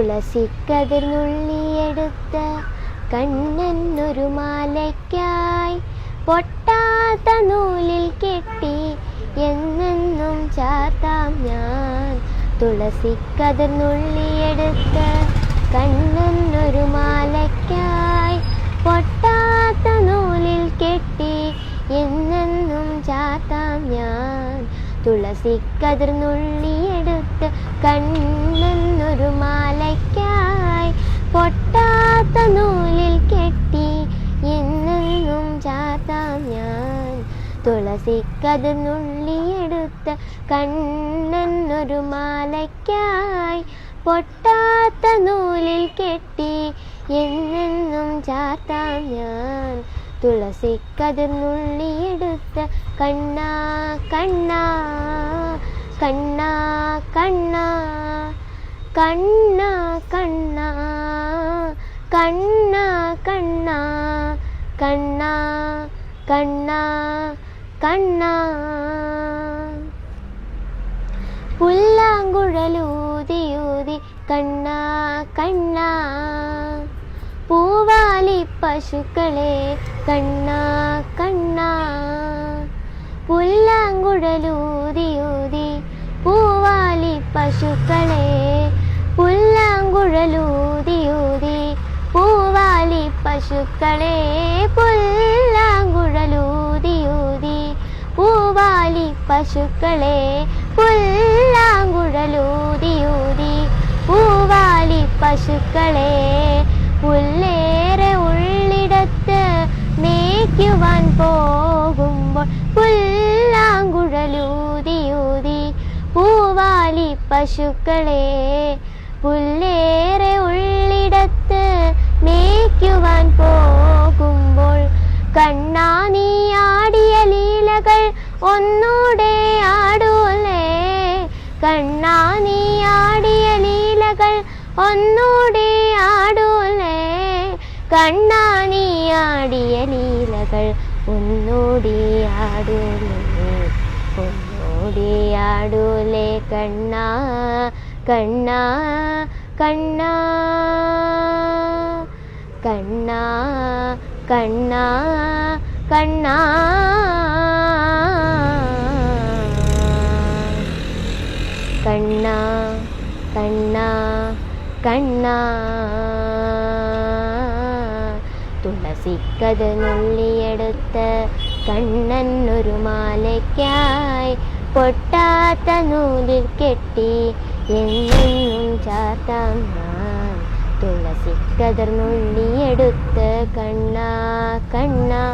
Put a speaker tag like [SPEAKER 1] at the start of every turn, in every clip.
[SPEAKER 1] തുളസിക്കതിർ നുള്ളിയെടുത്ത കണ്ണനൊരു മാലയ്ക്കായി പൊട്ടാത്ത നൂലിൽ കെട്ടി എന്നെന്നും ചാർത്താം ഞാൻ. തുളസിക്കതിർ നുള്ളിയെടുത്ത കണ്ണനൊരു മാലയ്ക്കായി പൊട്ടാത്ത നൂലിൽ കെട്ടി എന്നെന്നും ചാർത്താം ഞാൻ. തുളസിക്കതിർ നുള്ളിയെടുത്ത് കണ്ണനൊരു മാലയ്ക്കായി പൊട്ടാത്ത നൂലിൽ കെട്ടി എന്നെന്നും ചാർത്താം ഞാൻ. തുളസിക്കതിർ നുള്ളിയെടുത്ത് കണ്ണനൊരു മാലയ്ക്കായി പൊട്ടാത്ത നൂലിൽ കെട്ടി എന്നെന്നും ചാർത്താം ഞാൻ. തുളസിക്കതിർ നുള്ളിയെടുത്ത കണ്ണാ കണ്ണാ കണ്ണാ കണ്ണാ കണ്ണാ കണ്ണാ കണ്ണാ കണ്ണാ കണ്ണാ കണ്ണാ കണ്ണാ. പുല്ലാങ്കുഴലൂതിയൂതി കണ്ണാ കണ്ണാ പൂവാലി പശുക്കളെ കണ്ണാ കണ്ണാ. പുല്ലാങ്കുഴലൂതിയൂതി പൂവാലി പശുക്കളെ പുല്ലാങ്കുഴലൂതിയൂതി പൂവാലി പശുക്കളെ പുല്ലാങ്കുഴലൂതിയൂതി പൂവാലി പശുക്കളെ പുല്ലാങ്കുഴലൂതിയൂതി പൂവാലി പശുക്കളെ. പുല്ലേറെ ഉള്ളിടത്ത് മേയ്ക്കുവാൻ പോകുമ്പോൾ പുല്ലാങ്കുഴലൂതിയൂതി പൂവാലി പശുക്കളെ. പുല്ലേറെ ഉള്ളിടത്ത് മേയ്ക്കുവാൻ പോകുമ്പോൾ കണ്ണാ നീ ആടിയ ലീലകൾ ഒന്നൂടെ ആടൂലേ. കണ്ണാ നീ ആടിയ ലീലകൾ ഒന്നൂടെ ആടൂലേ. കണ്ണാ നീ ആടിയ ലീലകൾ ഒന്നൂടെ ആടൂലേ. ഒന്നൂടെ ആടൂലേ കണ്ണാ കണ്ണാ കണ്ണാ കണ്ണാ കണ്ണാ കണ്ണാ. കണ്ണാ കണ്ണാ കണ്ണാ. തുളസിക്കതിർ നുള്ളിയെടുത്ത് കണ്ണനൊരു മാലയ്ക്കായി പൊട്ടാത്ത നൂലിൽ കെട്ടി എന്നെന്നും ചാർത്താം ഞാൻ. തുളസിക്കതിർ നുള്ളിയെടുത്ത് കണ്ണാ കണ്ണാ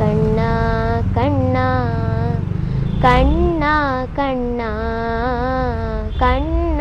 [SPEAKER 1] കണ്ണാ കണ്ണാ കണ്ണാ കണ്ണാ കണ്ണാ.